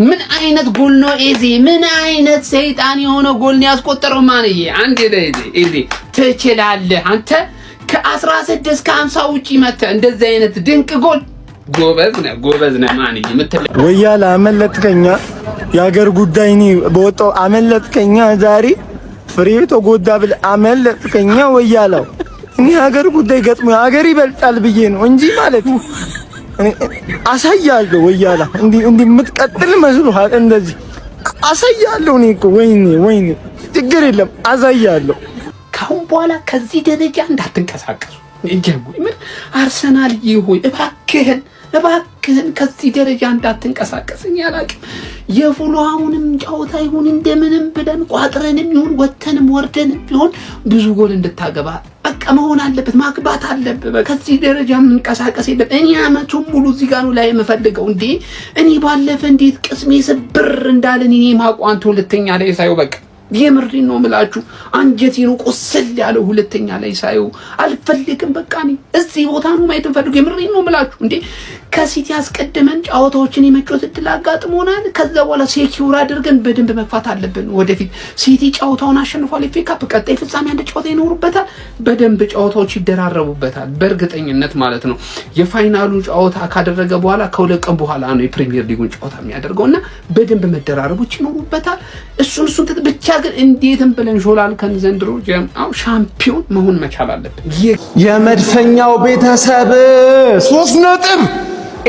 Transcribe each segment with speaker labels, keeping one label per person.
Speaker 1: ምን አይነት ጎል ነው ኤዜ? ምን አይነት ሰይጣን የሆነ ጎል ነው ያስቆጠረው? ማንዬ አንዴ ኤዜ ትችላለህ አንተ ከ16 እስከ 50 ውጪ መተህ እንደዚህ አይነት ድንቅ ጎል ጎበዝ ነህ ማንዬ ምትል
Speaker 2: ወያላ አመለጥከኛ። የሀገር ጉዳይ ነው በወጣው አመለጥከኛ። ዛሬ ፍሬው ተጎዳ ብል አመለጥከኛ ወያላው። እኔ ሀገር ጉዳይ ገጥሞ ሀገር ይበልጣል ብዬ ነው እንጂ ማለት እኔ አሳያለሁ። ወያላ እንዲህ የምትቀጥል መስሎሃል? እንደዚህ አሳያለሁ። እኔ እኮ ወይኔ ችግር የለም አሳያለሁ።
Speaker 1: ካሁን በኋላ ከዚህ ደረጃ እንዳትንቀሳቀሱ ምን አርሰናል ይሁን እባክህን ከዚህ ደረጃ እንዳትንቀሳቀስኝ ያላቅም። የፉልሃሙንም ጨዋታ ይሁን እንደምንም ብለን ቋጥረንም ይሁን ወተንም ወርደንም ቢሆን ብዙ ጎል እንድታገባ በቃ መሆን አለበት፣ ማግባት አለበት። ከዚህ ደረጃ መንቀሳቀስ የለም። እኔ አመቱን ሙሉ እዚህ ጋር ነው ላይ የምፈልገው እንዴ። እኔ ባለፈ እንዴት ቅስሜ ስብር እንዳለን እኔ ማቋንቶ ሁለተኛ ላይ ሳይው በቃ የምሪን ነው ምላችሁ አንጀቴን ቆስል ያለው ሁለተኛ ላይ ሳይው አልፈልግም። በቃ እኔ እዚህ ቦታ ነው ማየት እንፈልግ። የምሪን ነው ምላችሁ እንዴ ከሲቲ አስቀድመን ጫዋታዎችን የመጫወት እድል አጋጥሞናል። ከዛ በኋላ ሴኪዩር አድርገን በደንብ መግፋት አለብን ወደፊት። ሲቲ ጫዋታውን አሸንፏል። ኤፍ ኤ ካፕ ቀጣይ ፍጻሜ አንድ ጫዋታ ይኖርበታል። በደንብ ጫዋታዎች ይደራረቡበታል በእርግጠኝነት ማለት ነው። የፋይናሉ ጫዋታ ካደረገ በኋላ ከሁለት ቀን በኋላ ነው የፕሪሚየር ሊጉን ጫዋታ የሚያደርገውና በደንብ መደራረቦች ይኖሩበታል። እሱን ብቻ ግን እንዴትም ብለን ሾላልከን ዘንድሮ ሻምፒዮን መሆን መቻል አለብን።
Speaker 3: የመድፈኛው ቤተሰብ 3 ነጥብ።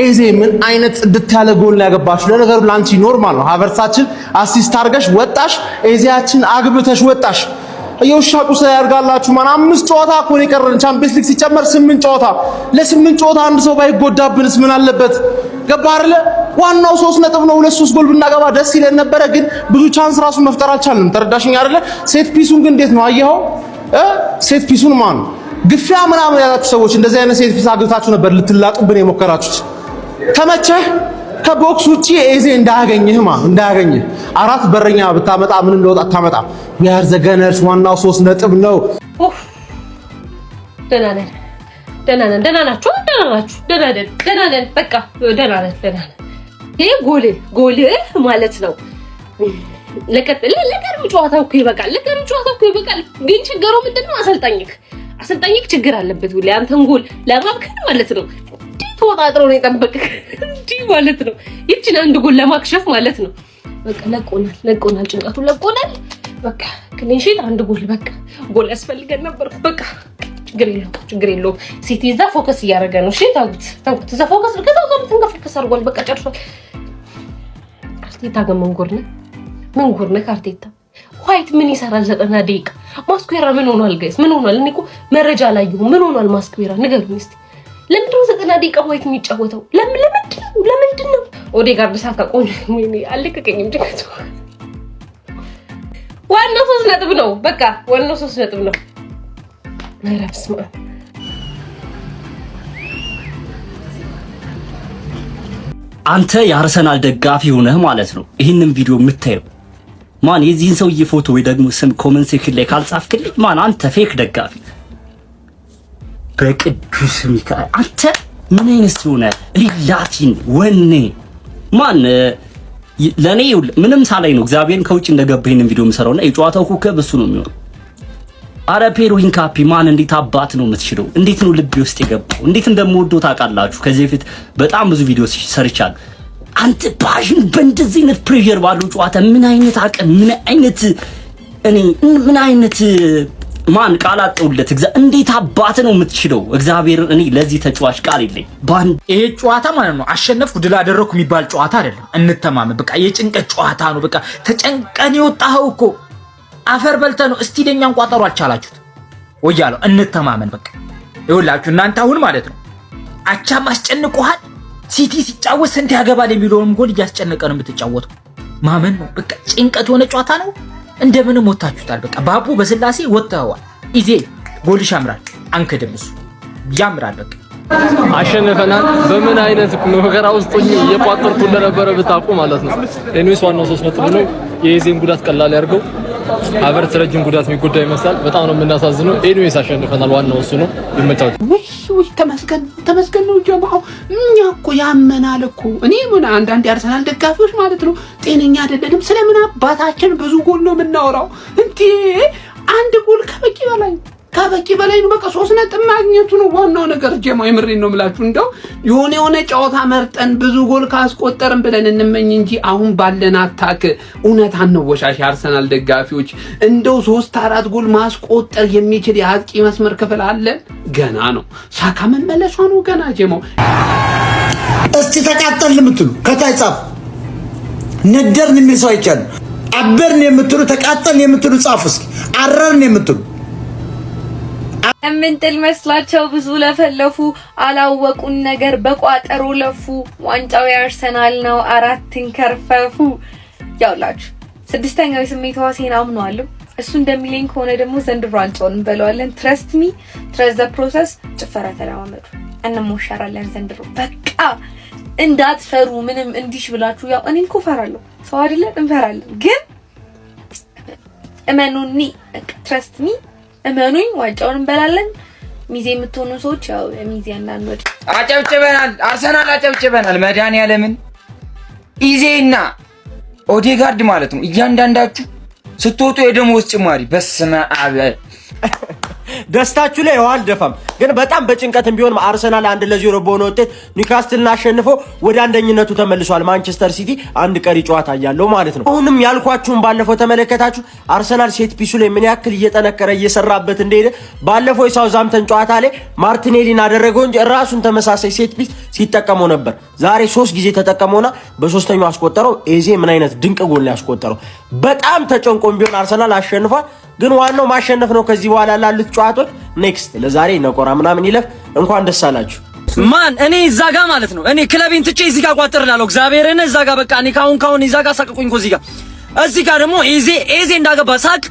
Speaker 3: ኤዜ ምን አይነት ጽድት ያለ ጎል ያገባችሁ። ለነገሩ ላንቺ ኖርማል ነው። ሀቨርሳችን አሲስት አርገሽ ወጣሽ፣ ኤዜያችን አግብተሽ ወጣሽ። የውሻ ቁስ ያርጋላችሁ ማን 5 ጨዋታ እኮ ነው የቀረን። ቻምፒየንስ ሊግ ሲጨመር 8 ጨዋታ። ለ8 ጨዋታ አንድ ሰው ባይጎዳብንስ ምን አለበት? ገባ አይደለ? ዋናው 3 ነጥብ ነው። 2-3 ጎል ብናገባ ደስ ይለን ነበረ፣ ግን ብዙ ቻንስ ራሱ መፍጠር አልቻልንም። ተረዳሽኝ አይደለ? ሴት ፒሱን ግን እንዴት ነው አየኸው? ሴት ፒሱን ማን ግፊያ ምናምን ያላችሁ ሰዎች እንደዚህ አይነት ሴት ፒስ አግብታችሁ ነበር ልትላጡብን የሞከራችሁት። ተመቸህ? ከቦክስ ውጪ ኤዜ እንዳያገኝህ አራት በረኛ ብታመጣ ምንም ለውጥ አታመጣም። ዊአር ዘ ገነርስ። ዋናው 3 ነጥብ ነው።
Speaker 4: ደህና ናችሁ? ደህና ነን። በቃ ደህና ነን። ይሄ ጎል ማለት ነው። ለቀርም ጨዋታው እኮ ይበቃል። ግን ችግሩ ምንድነው? አሰልጣኝክ ችግር አለበት። ሁሌ አንተን ጎል ለማብከን ማለት ነው። ተወጣጥሮ ነው የጠበቀህ እንዴ ማለት ነው። ይቺን አንድ ጎል ለማክሸፍ ማለት ነው። በቃ ለቆናል፣ ጭንቀቱ ለቆናል። በቃ ክሊንሺት አንድ ጎል በቃ ጎል ያስፈልገን ነበር። በቃ ችግር የለውም። ሲቲ እዛ ፎከስ እያደረገ ነው። እሺ ታውቁት እዛ ፎከስ ከዛው ትንገፍልከስ አድርጓል። በቃ ጨርሷል። አርቴታ ግን ምን ጎር ነው አርቴታ። ዋይት ምን ይሰራል 90 ደቂቃ? ማስኩዌራ ምን ሆኗል ጋይስ? ምን ሆኗል? እኔ እኮ መረጃ ላይ ምን ሆኗል ማስኩዌራ? ንገሩኝ እስቲ። ለምንድን ነው 90 ደቂቃ ዋይት የሚጫወተው? ለምንድን ነው? ኦዴጋርድ ሳካ ቆንጆ አልለቀቀኝም። ጭንቀቱ ዋናው 3 ነጥብ ነው። በቃ ዋናው 3 ነጥብ ነው። ነረብስማ
Speaker 5: አንተ የአርሰናል ደጋፊ ሆነህ ማለት ነው ይሄንን ቪዲዮ የምታየው ማን የዚህን ሰውዬ ፎቶ ወይ ደግሞ ስም ኮሜንት ሴክሽን ላይ ካልጻፍክልኝ ማን አንተ ፌክ ደጋፊ በቅዱስ ሚካኤል አንተ ምን አይነት ሆነ ላቲን ወኔ ማን ለኔ ምንም ሳላይ ነው እግዚአብሔርን ከውጭ እንደገባ ይሄንን ቪዲዮ የምሰራውና የጨዋታው ኮከብ እሱ ነው የሚሆነው። አረ ፔሮዊን ካፒ ማን እንዴት አባት ነው የምትችለው? እንዴት ነው ልቤ ውስጥ የገባው? እንዴት እንደምወደው ታውቃላችሁ። ከዚህ በፊት በጣም ብዙ ቪዲዮ ሰርቻለሁ። አንተ ፓሽን በእንደዚህ አይነት ፕሬሸር ባለው ጨዋታ ምን አይነት አቅም ምን አይነት ማን ቃል አጥውለት እንዴት አባት ነው የምትችለው? እግዚአብሔር እኔ ለዚህ ተጫዋች ቃል የለኝ።
Speaker 6: ይሄ ጨዋታ ማለት ነው አሸነፍኩ ድል አደረኩ የሚባል ጨዋታ አይደለም። እንተማመን። በቃ የጭንቀት ጨዋታ ነው። በቃ ተጨንቀን የወጣኸው እኮ አፈር በልተ ነው። እስቲ ለኛን ቋጠሮ አልቻላችሁት ወያለው። እንተማመን። በቃ ይኸውላችሁ እናንተ አሁን ማለት ነው አቻ ማስጨንቁሃል። ሲቲ ሲጫወት ስንት ያገባል የሚለውንም ጎል እያስጨነቀ ነው የምትጫወተው። ማመን ነው በቃ። ጭንቀት የሆነ ጨዋታ ነው። እንደምንም ወጣችሁታል። በቃ ባቡ በስላሴ ወጣዋል። ኢዜ ጎልሽ ያምራል። አንከደም እሱ ያምራል። በቃ
Speaker 7: አሸነፈናል። በምን አይነት መከራ ውስጥ ሆኜ እየቋጠርኩ እንደነበረ ብታውቁ ማለት ነው። ኤኒዌይስ ዋናው 3 ነጥብ ነው። የኢዜን ጉዳት ቀላል ያርገው። ሀቨርትዝ ረጅም ጉዳት የሚጎዳ ይመስላል። በጣም ነው የምናሳዝነው። ኤኒዌይስ አሸንፈናል። ዋናው እሱ ነው። ይመቻችሁ።
Speaker 1: ውይ ተመስገን ነው ጀማው። እኛ እኮ ያመናል እኮ እኔ ምን አንዳንድ የአርሰናል ደጋፊዎች ማለት ነው ጤነኛ አይደለንም። ስለምን አባታችን ብዙ ጎል ነው የምናወራው እንዴ? አንድ ጎል ከበቂ በላይ ነው። በቃ 3 ነጥብ ማግኘቱ ነው ዋናው ነገር። ጀማው የምሬን ነው የምላችሁ። እንደው የሆነ ጨዋታ መርጠን ብዙ ጎል ካስቆጠርን ብለን እንመኝ እንጂ አሁን ባለን አታክ እውነት አንወሻሽ። አርሰናል ደጋፊዎች እንደው 3-4 ጎል ማስቆጠር የሚችል የአጥቂ መስመር ክፍል አለን። ገና ነው። ሳካ መመለሷ ነው ገና። ጀማው
Speaker 8: እስቲ ተቃጠልን የምትሉ ከታይ ጻፍ። ነደርን የሚል ሰው አይቻልም። አበርን የምትሉ ተቃጠልን የምትሉ ጻፉ እስኪ። አረርን የምትሉ
Speaker 9: እምንጥል መስላቸው ብዙ ለፈለፉ አላወቁን ነገር በቋጠሮ ለፉ። ዋንጫው የአርሰናል ነው 4 ከርፈፉ። ያውላችሁ 6ኛው የስሜት ዋሴን አምነዋለሁ። እሱ እንደሚለኝ ከሆነ ደግሞ ዘንድሮ ዋንጫውን እንበለዋለን። ትረስት ሚ ትረስት ዘ ፕሮሰስ። ጭፈራ ተለማመዱ፣ እንሞሸራለን ዘንድሮ። በቃ እንዳትፈሩ ምንም እንዲሽ ብላችሁ። ያው እኔ እኮ እፈራለሁ፣ ሰው አይደለም እንፈራለን። ግን እመኑኒ፣ ትረስት ሚ እመኑኝ፣ ዋንጫውን እንበላለን። ሚዜ የምትሆኑ ሰዎች ያው ሚዜ እናንወድ።
Speaker 10: አጨብጭበናል፣ አርሰናል አጨብጭበናል። መድኃኒዓለምን ኢዜና ኦዴጋርድ ማለት ነው። እያንዳንዳችሁ ስትወጡ የደሞዝ ጭማሪ በስመ አብ።
Speaker 2: ደስታችሁ ላይ ዋል ደፋም ግን በጣም በጭንቀትም ቢሆን አርሰናል 1-0 በሆነ ውጤት ኒውካስትልን አሸንፎ ወደ አንደኝነቱ ተመልሷል። ማንቸስተር ሲቲ አንድ ቀሪ ጨዋታ ያለው ማለት ነው። አሁንም ያልኳችሁን ባለፈው ተመለከታችሁ አርሰናል ሴት ፒሱ ላይ ምን ያክል እየጠነከረ እየሰራበት እንደሄደ። ባለፈው የሳውዛምተን ጨዋታ ላይ ማርቲኔሊን አደረገው እንጂ ራሱን ተመሳሳይ ሴት ፒስ ሲጠቀመው ነበር። ዛሬ 3 ጊዜ ተጠቀመውና በሶስተኛው አስቆጠረው። ኤዜ ምን አይነት ድንቅ ጎል ነው ያስቆጠረው። በጣም ተጨንቆም ቢሆን አርሰናል አሸንፏል። ግን ዋናው ማሸነፍ ነው። ከዚህ በኋላ ላሉት ጨዋታዎች ኔክስት ለዛሬ ነቆራ ምናምን ይለፍ። እንኳን ደስ አላችሁ።
Speaker 5: ማን እኔ እዛ ጋር ማለት ነው እኔ ክለቤን ትቼ እዚህ ጋር ቋጥርላለሁ። እግዚአብሔርን እዛ ጋር በቃ እኔ ካሁን እዛ ጋር ሳቅቁኝ እኮ እዚህ ጋር ደግሞ ኤዜ እንዳገባ ሳቅ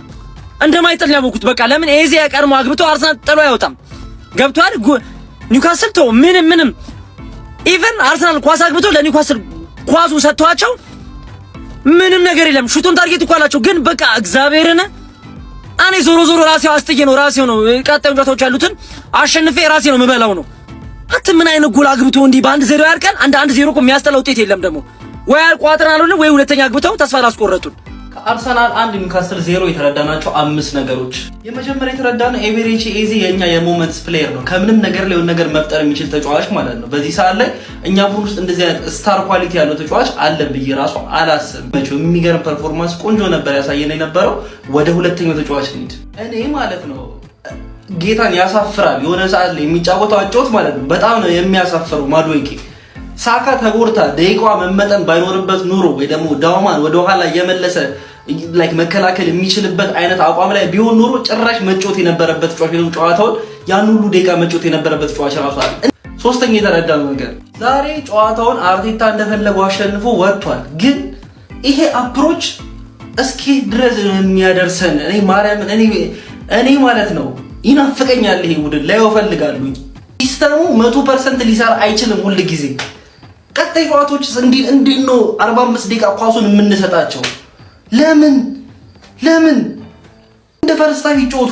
Speaker 5: እንደማይጥል ያወኩት። በቃ ለምን ኤዜ ያቀርሞ አግብቶ አርሰናል ጥሎ አይወጣም። ገብቷል። ኒውካስል ተው ምንም ኢቨን አርሰናል ኳስ አግብቶ ለኒውካስል ኳሱን ሰጥቷቸው ምንም ነገር የለም። ሹቱን ታርጌት እኮ አላቸው። ግን በቃ እግዚአብሔርን እኔ ዞሮ ራሴው አስተየ ነው ራሴው ነው ቀጣዩ ጨዋታዎች ያሉትን አሸንፌ ራሴ ነው የምበላው ነው። አንተ ምን አይነት ጎል አግብቶ እንዲህ በ1-0 ያርቀን? 1-0 እኮ የሚያስጠላ ውጤት የለም ደግሞ። ወይ አልቋጥራሉ ወይ ሁለተኛ አግብተው ተስፋ አላስቆረጡን። ከአርሰናል 1 ኒውካስትል 0 የተረዳናቸው 5 ነገሮች። የመጀመሪያ የተረዳነው ኤቨሬቺ ኤዜ የኛ የሞመንትስ ፕሌየር ነው። ከምንም ነገር ላይ የሆነ ነገር መፍጠር የሚችል ተጫዋች ማለት ነው። በዚህ ሰዓት ላይ እኛ ቡድን ውስጥ እንደዚህ አይነት ስታር ኳሊቲ ያለው ተጫዋች አለ ብዬ ራሱ አላስብም። የሚገርም ፐርፎርማንስ ቆንጆ ነበር ያሳየን የነበረው። ወደ ሁለተኛው ተጫዋች እንሂድ። እኔ ማለት ነው ጌታን ያሳፍራል የሆነ ሰዓት ላይ የሚጫወተው አጫወት ማለት ነው በጣም ነው የሚያሳፍረው። ማድዌኬ ሳካ ተጎርታ ደቂቃዋ መመጠን ባይኖርበት ኑሮ ወይ ደግሞ ዳውማን ወደ ኋላ እየመለሰ ላይክ መከላከል የሚችልበት አይነት አቋም ላይ ቢሆን ኖሮ ጭራሽ መጮት የነበረበት ተጫዋች ነው። ጨዋታውን ያን ሁሉ ደቂቃ መጮት የነበረበት ተጫዋች ራሱ አለ። ሶስተኛ የተረዳነው ነገር ዛሬ ጨዋታውን አርቴታ እንደፈለገው አሸንፎ ወጥቷል። ግን ይሄ አፕሮች እስኪ ድረስ የሚያደርሰን እኔ ማርያምን እኔ ማለት ነው ይናፍቀኛል። ይሄ ቡድን ላይ እፈልጋለሁ። ሲስተሙ 100% ሊሰራ አይችልም ሁሉ ጊዜ። ቀጣይ ጨዋታዎች እንዲህ ነው 45 ደቂቃ ኳሱን የምንሰጣቸው። ለምን እንደ ፈርስታዊ ጮቱ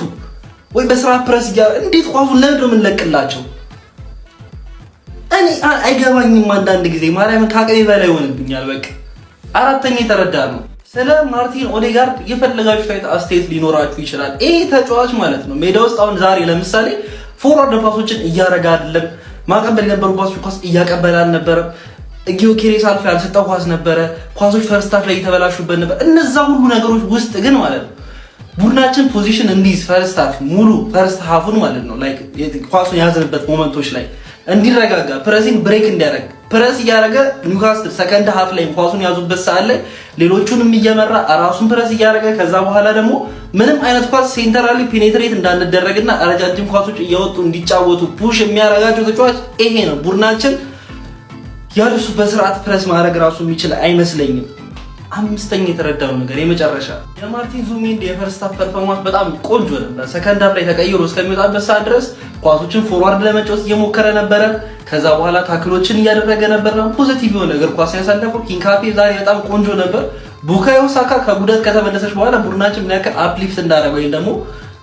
Speaker 5: ወይ በስራ ፕረስ እንዴት ኳሱን ለምን ነው የምንለቅላቸው? እኔ አይገባኝም። አንዳንድ ጊዜ ማርያምን ከአቅሜ በላይ ሆነብኛል። በቃ አራተኛ የተረዳነው ስለ ማርቲን ኦዴጋርድ የፈለጋችሁት አስተያየት ሊኖራችሁ ይችላል። ይሄ ተጫዋች ማለት ነው ሜዳ ውስጥ አሁን ዛሬ ለምሳሌ ፎርዋርድ ፓሶችን እያረጋ አይደለም። ማቀበል የነበሩ ኳስ እያቀበለ አልነበረም። ጊዮኬሬስ አልፎ ያልሰጠው ኳስ ነበረ። ኳሶች ፈርስት ሃፍ ላይ የተበላሹበት ነበር። እነዛ ሁሉ ነገሮች ውስጥ ግን ማለት ነው ቡድናችን ፖዚሽን እንዲዝ ፈርስት ሃፍ ሙሉ ፈርስት ሃፉን ማለት ነው ላይክ ኳሱን ያዝንበት ሞመንቶች ላይ እንዲረጋጋ ፕሬሲንግ ብሬክ እንዲያደርግ ፕሬስ እያደረገ ኒውካስትል ሰከንድ ሃፍ ላይ ኳሱን ያዙበት ሰዓት ላይ ሌሎቹንም እየመራ ራሱን ፕሬስ እያደረገ ከዛ በኋላ ደግሞ ምንም አይነት ኳስ ሴንተራሊ ፔኔትሬት እንዳንደረግና ረጃጅም ኳሶች እያወጡ እንዲጫወቱ ፑሽ የሚያረጋቸው ተጫዋች ይሄ ነው። ቡድናችን ያለሱ በስርዓት ፕሬስ ማድረግ ራሱ የሚችል አይመስለኝም። አምስተኛ የተረዳነው ነገር የመጨረሻ የማርቲን ዙቢሜንዲ የፈርስት ሃፍ ፐርፎርማንስ በጣም ቆንጆ ነበር። ሰከንድ ሃፍ ላይ ተቀይሮ እስከሚወጣበት ሰዓት ድረስ ኳሶችን ፎርዋርድ ለመጫወት እየሞከረ ነበረ። ከዛ በኋላ ታክሎችን እያደረገ ነበር። ፖዚቲቭ የሆነ እግር ኳስ ያሳለፈው ሂንካፔ ዛሬ በጣም ቆንጆ ነበር።
Speaker 11: ቡካዮ ሳካ ከጉዳት ከተመለሰች በኋላ ቡድናችን ምን ያክል አፕሊፍት እንዳደረገ ወይም ደግሞ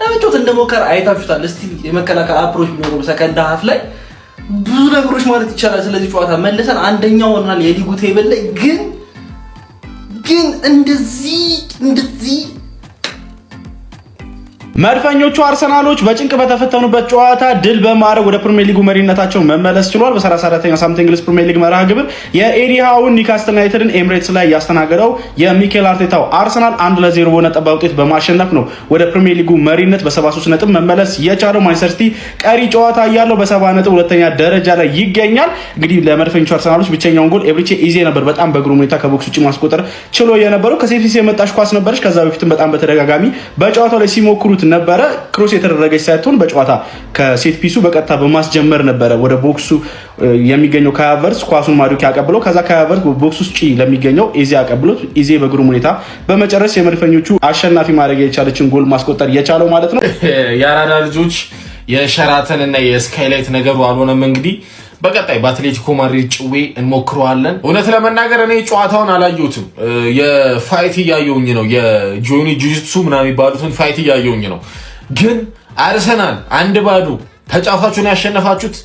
Speaker 11: ለመጮት እንደሞከረ አይታችሁታል። እስቲ የመከላከል አፕሮች ቢኖረው ሰከንድ ሀፍ ላይ ብዙ ነገሮች ማለት ይቻላል። ስለዚህ ጨዋታ መልሰን አንደኛው ሆናል የሊጉ ቴብል ላይ ግን እንደዚህ
Speaker 3: መድፈኞቹ አርሰናሎች በጭንቅ በተፈተኑበት ጨዋታ ድል በማድረግ ወደ ፕሪሚየር ሊጉ መሪነታቸው መመለስ ችሏል። በ34ኛው ሳምንት እንግሊዝ ፕሪሚየር ሊግ መርሃ ግብር የኤሪሃውን ኒውካስትል ዩናይትድን ኤምሬትስ ላይ ያስተናገደው የሚኬል አርቴታው አርሰናል 1-0 በሆነ ጠባብ ውጤት በማሸነፍ ነው ወደ ፕሪሚየር ሊጉ መሪነት በ73 ነጥብ መመለስ የቻለው። ማንቸስተር ሲቲ ቀሪ ጨዋታ እያለው በ70 ነጥብ ሁለተኛ ደረጃ ላይ ይገኛል። እንግዲህ ለመድፈኞቹ አርሰናሎች ብቸኛውን ጎል ኤብሪቼ ኢዜ ነበር በጣም በግሩም ሁኔታ ከቦክስ ውጪ ማስቆጠር ችሎ የነበረው። ከሴት ፒስ የመጣች ኳስ ነበረች። ከዛ በፊትም በጣም በተደጋጋሚ በጨዋታው ላይ ሲሞክሩት ነበረ። ክሮስ የተደረገች ሳይሆን በጨዋታ ከሴት ፒሱ በቀጥታ በማስጀመር ነበረ ወደ ቦክሱ የሚገኘው ካያቨርስ ኳሱን ማዱኬ ያቀብለው። ከዛ ካያቨርስ ቦክስ ውስጥ ለሚገኘው ኢዜ ያቀብሉት። ኢዜ በግሩም ሁኔታ በመጨረስ የመድፈኞቹ አሸናፊ ማድረግ የቻለችን ጎል ማስቆጠር የቻለው ማለት ነው።
Speaker 12: የአራዳ ልጆች የሸራተን እና የስካይላይት ነገሩ አልሆነም። እንግዲህ በቀጣይ በአትሌቲኮ ማድሪድ ጭዌ እንሞክረዋለን። እውነት ለመናገር እኔ ጨዋታውን አላየሁትም። የፋይት እያየሁኝ ነው። የጆኒ ጁጂትሱ ምናምን የሚባሉትን ፋይት እያየሁኝ ነው። ግን አርሰናል 1-0 ተጫዋቾቹን ያሸነፋችሁት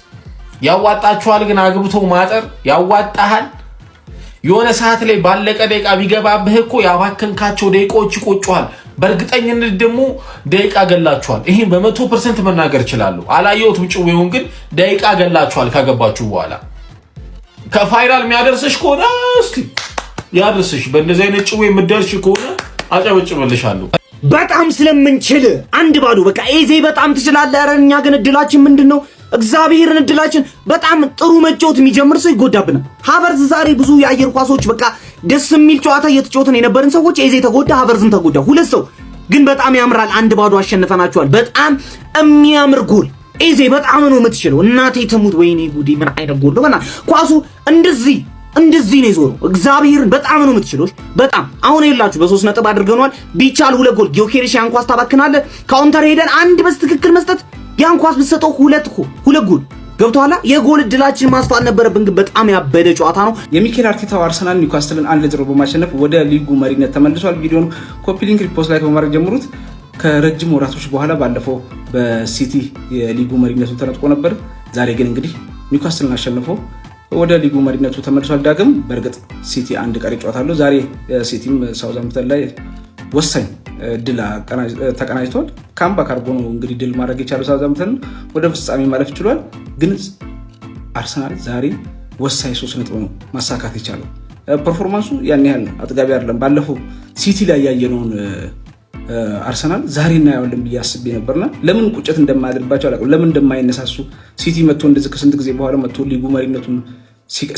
Speaker 12: ያዋጣችኋል። ግን አግብቶ ማጠር ያዋጣሃል። የሆነ ሰዓት ላይ ባለቀ ደቂቃ ቢገባብህ እኮ ያባከንካቸው ደቂቃዎች ይቆጩሃል። በእርግጠኝነት ደግሞ ደቂቃ ገላችኋል። ይሄን በ100% መናገር እችላለሁ። አላየሁትም ጭዌውን፣ ግን ደቂቃ ገላችኋል ካገባችሁ በኋላ። ከፋይናል የሚያደርስሽ ከሆነ እስቲ ያድርስሽ። በእንደዚህ አይነት ጭዌ የምትደርሽ ከሆነ አጨበጭብልሻለሁ።
Speaker 13: በጣም ስለምንችል 1-0 በቃ ኤዜ በጣም ትችላለህ። ኧረ እኛ ግን እድላችን ምንድነው? እግዚአብሔርን እድላችን በጣም ጥሩ መጫወት የሚጀምር ሰው ይጎዳብናል። ሀቨርዝ ዛሬ ብዙ የአየር ኳሶች በቃ ደስ የሚል ጨዋታ እየተጫወትን የነበርን ሰዎች ኤዜ ተጎዳ፣ ሀቨርዝን ተጎዳ። ሁለት ሰው ግን በጣም ያምራል። 1-0 አሸንፈናቸዋል። በጣም የሚያምር ጎል። ኤዜ በጣም ነው የምትችለው። እናቴ ትሙት። ወይኔ ጉዲ ምን አይነት ጎል ነው! ኳሱ እንደዚህ ነው የዞረው። እግዚአብሔርን በጣም ነው የምትችለው። በጣም አሁን ይላችሁ በ3 ነጥብ አድርገናል። ቢቻል 2 ጎል ጊዮኬሬሽ ያን ኳስ ታባክናለህ። ካውንተር ሄደን አንድ በትክክል መስጠት ያን ኳስ ብትሰጠው 2 ጎል ገብቷላ። የጎል እድላችን ማስፋት ነበረብን፣ ግን በጣም ያበደ ጨዋታ ነው።
Speaker 1: የሚኬል አርቴታው አርሰናል ኒውካስትልን 1-0 በማሸነፍ ወደ ሊጉ መሪነት ተመልሷል። ቪዲዮውን ኮፒ ሊንክ ሪፖስት ላይ በማድረግ ጀምሩት። ከረጅም ወራቶች በኋላ ባለፈው በሲቲ የሊጉ መሪነቱን ተነጥቆ ነበር። ዛሬ ግን እንግዲህ ኒውካስትልን አሸንፎ ወደ ሊጉ መሪነቱ ተመልሷል። ዳግም በእርግጥ ሲቲ አንድ ቀሪ ጨዋታ አለው። ዛሬ ሲቲም ሳውዛምፕተን ላይ ወሳኝ ድል ተቀናጅቷል። ካምባክ አድርጎ ነው እንግዲህ ድል ማድረግ የቻለው ሳውዛምፕተን ወደ ፍጻሜ ማለፍ ችሏል። ግን አርሰናል ዛሬ ወሳኝ 3 ነጥብ ነው ማሳካት የቻለው። ፐርፎርማንሱ ያን ያህል አጥጋቢ አይደለም። ባለፈው ሲቲ ላይ ያየነውን አርሰናል ዛሬ እናየዋለን ብዬ አስቤ ነበርና ለምን ቁጭት እንደማያድርባቸው አላውቅም። ለምን እንደማይነሳሱ ሲቲ መጥቶ እንደዚህ ከስንት ጊዜ በኋላ መጥቶ ሊጉ መሪነቱን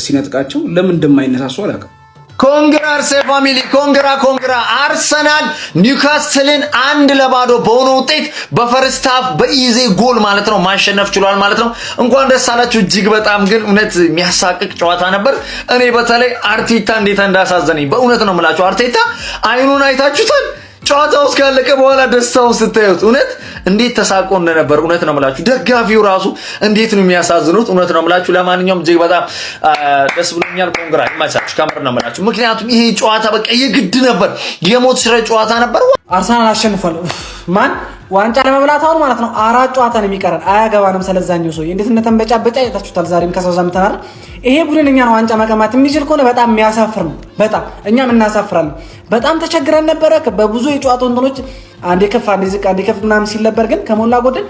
Speaker 1: ሲነጥቃቸው ለምን እንደማይነሳሱ አላውቅም።
Speaker 8: ኮንግራ አርሴ ፋሚሊ ኮንግራ አርሰናል ኒውካስትልን 1-0 በሆነ ውጤት በፈርስት ሃፍ በኢዜ ጎል ማለት ነው ማሸነፍ ችሏል ማለት ነው። እንኳን ደስ አላችሁ። እጅግ በጣም ግን እውነት የሚያሳቅቅ ጨዋታ ነበር። እኔ በተለይ አርቴታ እንዴት እንዳሳዘነኝ በእውነት ነው የምላችሁ። አርቴታ አይኑን አይታችሁታል። ጨዋታው እስካለቀ በኋላ ደስታውን ስታዩት እውነት እንዴት ተሳቆ እንደነበር እውነት ነው የምላችሁ። ደጋፊው ራሱ እንዴት ነው የሚያሳዝኑት እውነት ነው የምላችሁ። ለማንኛውም እጅግ በጣም ደስ ብሎኛል። ኮንግራ ይማቻችሁ ከምር ነው የምላችሁ። ምክንያቱም ይሄ ጨዋታ በቃ የግድ ነበር፣ የሞት ሽረ ጨዋታ ነበር።
Speaker 14: አርሰናል አሸንፏል። ማን ዋንጫ ለመብላት አሁን ማለት ነው 4 ጨዋታ ነው የሚቀረን። አያገባንም። ስለዛኛው ሰው እንዴት እንደተንበጫበጫ አይታችሁታል። ዛሬም ከሳውዛምፕተን አይደል? ይሄ ቡድን እኛን ዋንጫ መቀማት የሚችል ከሆነ በጣም የሚያሳፍር ነው። በጣም እኛም እናሳፍራለን። በጣም ተቸግረን ነበረ በብዙ የጨዋታ እንትኖች፣ አንዴ ከፍ አንዴ ዝቅ አንዴ ከፍ ምናምን ሲል ነበር። ግን ከሞላ ጎደል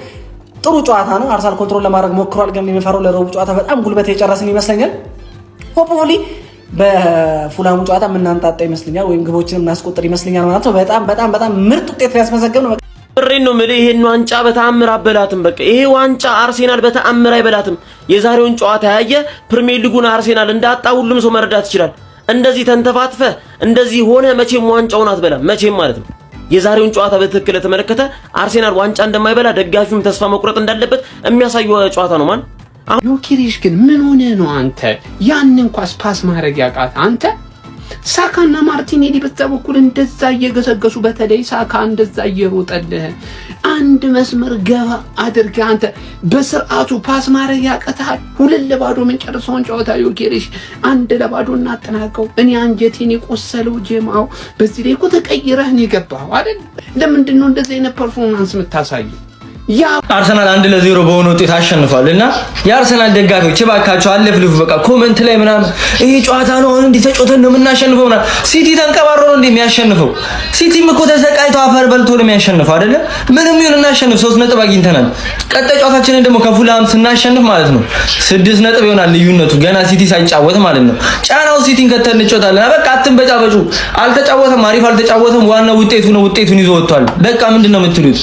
Speaker 14: ጥሩ ጨዋታ ነው። አርሰናል ኮንትሮል ለማድረግ ሞክሯል። ግን የሚፈራው ለረቡዕ ጨዋታ በጣም ጉልበት የጨረስን ይመስለኛል። ሆፕፉሊ በፉላሙ ጨዋታ የምናንጣጣ ይመስለኛል፣ ወይም ግቦችን እናስቆጥር ይመስለኛል ማለት ነው። በጣም ምርጥ ውጤት ያስመዘገብ ነው።
Speaker 5: ብሬን ነው የምልህ። ይሄን ዋንጫ በተአምር አበላትም። በቃ ይሄ ዋንጫ አርሴናል በተአምር አይበላትም። የዛሬውን ጨዋታ ያየ ፕሪሚየር ሊጉን አርሴናል እንዳጣ ሁሉም ሰው መረዳት ይችላል። እንደዚህ ተንተፋትፈ እንደዚህ ሆነ መቼም ዋንጫውን አትበላም፣ መቼም ማለት ነው። የዛሬውን ጨዋታ በትክክል የተመለከተ አርሴናል ዋንጫ እንደማይበላ ደጋፊውም ተስፋ መቁረጥ እንዳለበት የሚያሳዩ ጨዋታ ነው። ማን
Speaker 1: ዮኬሬሽ ግን ምን ሆነ ነው አንተ ያንን ኳስ ፓስ ማድረግ ያቃት አንተ? ሳካና ማርቲኔሊ በዛ በኩል እንደዛ እየገሰገሱ፣ በተለይ ሳካ እንደዛ እየሮጠልህ አንድ መስመር ገባ አድርገህ አንተ በስርዓቱ ፓስ ማድረግ ያቀታል። 2-0 የምንጨርሰውን ጨዋታ ዮኬሬሽ 1-0 እናጠናቀው። እኔ አንጀቴን የቆሰለው ጀማው በዚህ ላይ እኮ ተቀይረህ ነው የገባኸው አይደል? ለምንድን ነው እንደዚህ አይነት ፐርፎርማንስ የምታሳየው?
Speaker 15: አርሰናል 1-0 በሆነ ውጤት አሸንፏል እና የአርሰናል ደጋፊዎች እባካችሁ አለፍልፉ በቃ ኮሜንት ላይ ምናምን ይሄ ጨዋታ ነው አሁን እንዴ ተጫውተን ነው የምናሸንፈው ምናምን። ሲቲ ተንቀባሮ ነው እንዴ የሚያሸንፈው? ሲቲም እኮ ተሰቃይቶ አፈር በልቶ ነው የሚያሸንፈው አይደለ? ምንም ይሁን እናሸንፍ፣ 3 ነጥብ አግኝተናል። ቀጣይ ጨዋታችንን ደግሞ ከፉልሃም ስናሸንፍ ማለት ነው 6 ነጥብ ይሆናል ልዩነቱ ገና ሲቲ ሳይጫወት ማለት ነው። ጫናው ሲቲን ከተን እንጫወታለን። በቃ አትንበጫበጩ። አልተጫወተም፣ አሪፍ አልተጫወተም፣ ዋናው ውጤቱ ነው። ውጤቱን ይዞ ወጥቷል። በቃ ምንድነው የምትሉት?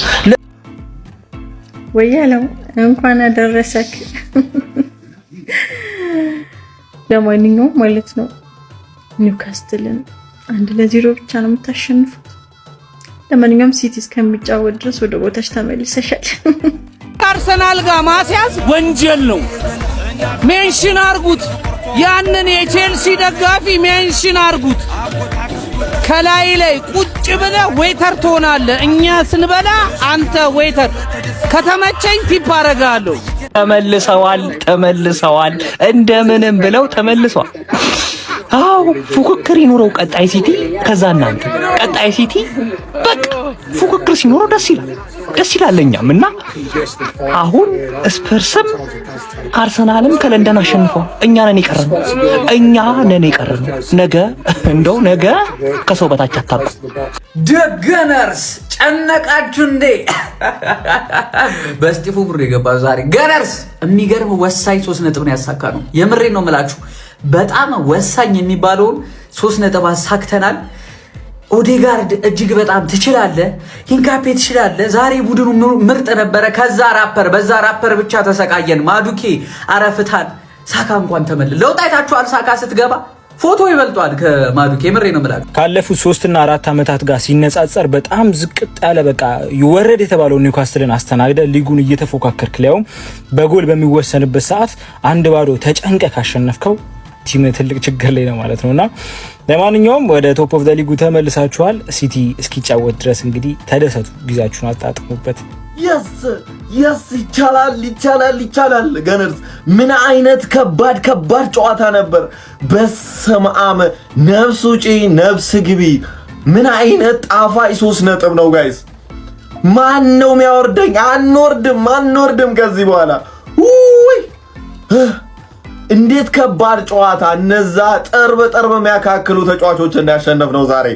Speaker 16: ወያለው እንኳን አደረሰክ። ለማንኛውም ማለት ነው ኒውካስትልን 1-0 ብቻ ነው የምታሸንፉት። ለማንኛውም ሲቲ እስከሚጫወት ድረስ ወደ ቦታች ተመልሰሻል።
Speaker 17: ከአርሰናል ጋር ማስያዝ ወንጀል ነው። ሜንሽን አርጉት፣ ያንን የቼልሲ ደጋፊ ሜንሽን አርጉት። ከላይ ላይ ቁጭ ብለህ ዌተር ትሆናለህ። እኛ ስንበላ አንተ ዌተር። ከተመቸኝ ቲፕ አደርጋለሁ።
Speaker 18: ተመልሰዋል እንደምንም ብለው ተመልሰዋል። አው ፉክክር ይኖረው ቀጣይ ሲቲ ከዛ እናንተ ቀጣይ ሲቲ በቃ ፉክክር ሲኖረው ደስ ይላልኛም እና አሁን ስፐርስም አርሰናልም ከለንደን አሸንፈው እኛ ነን የቀረነው ነገ ከሰው በታች አታውቁ።
Speaker 19: ገነርስ ጨነቃችሁ እንዴ? በስጢፉ ብሩ የገባ ዛሬ ገነርስ የሚገርም ወሳኝ 3 ነጥብ ነው ያሳካ ነው። የምሬ ነው የምላችሁ። በጣም ወሳኝ የሚባለውን 3 ነጥብ አሳክተናል። ኦዴጋርድ እጅግ በጣም ትችላለህ፣ ሂንካፔ ትችላለህ። ዛሬ ቡድኑ ምርጥ ነበረ። በዛ ራፐር ብቻ ተሰቃየን። ማዱኬ አረፍታን። ሳካ እንኳን ተመለሰ። ለውጥ አይታችኋል። ሳካ ስትገባ ፎቶ ይበልጧል ከማዱኬ። ምሬ ነው የምላችሁ።
Speaker 6: ካለፉት 3 እና 4 አመታት ጋር ሲነጻጸር በጣም ዝቅጥ ያለ በቃ ይወረድ የተባለው ኒውካስትልን አስተናግደ ሊጉን እየተፎካከርክ ሊያውም በጎል በሚወሰንበት ሰዓት 1-0 ተጨንቀ ካሸነፍከው ቲም ትልቅ ችግር ላይ ነው ማለት ነውና ለማንኛውም ወደ ቶፕ ኦፍ ዘ ሊጉ ተመልሳችኋል። ሲቲ እስኪጫወት ድረስ እንግዲህ ተደሰቱ፣ ጊዜያችሁን አጣጥሙበት።
Speaker 2: የስ ይቻላል። ገነርስ ምን አይነት ከባድ ጨዋታ ነበር። በስመ አብ ነፍስ ውጪ ነፍስ ግቢ። ምን አይነት ጣፋጭ 3 ነጥብ ነው ጋይስ። ማን ነው የሚያወርደኝ? አንወርድም ከዚህ በኋላ ውይ እንዴት ከባድ ጨዋታ። እነዛ ጥርብ የሚያካክሉ ተጫዋቾች እንዳያሸነፍ ነው ዛሬ።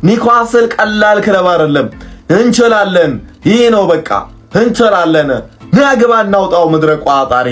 Speaker 2: ኒውካስል ቀላል ክለብ አይደለም። እንችላለን። ይሄ ነው በቃ እንችላለን። ናግባ እናውጣው ምድረ ቋጣሪ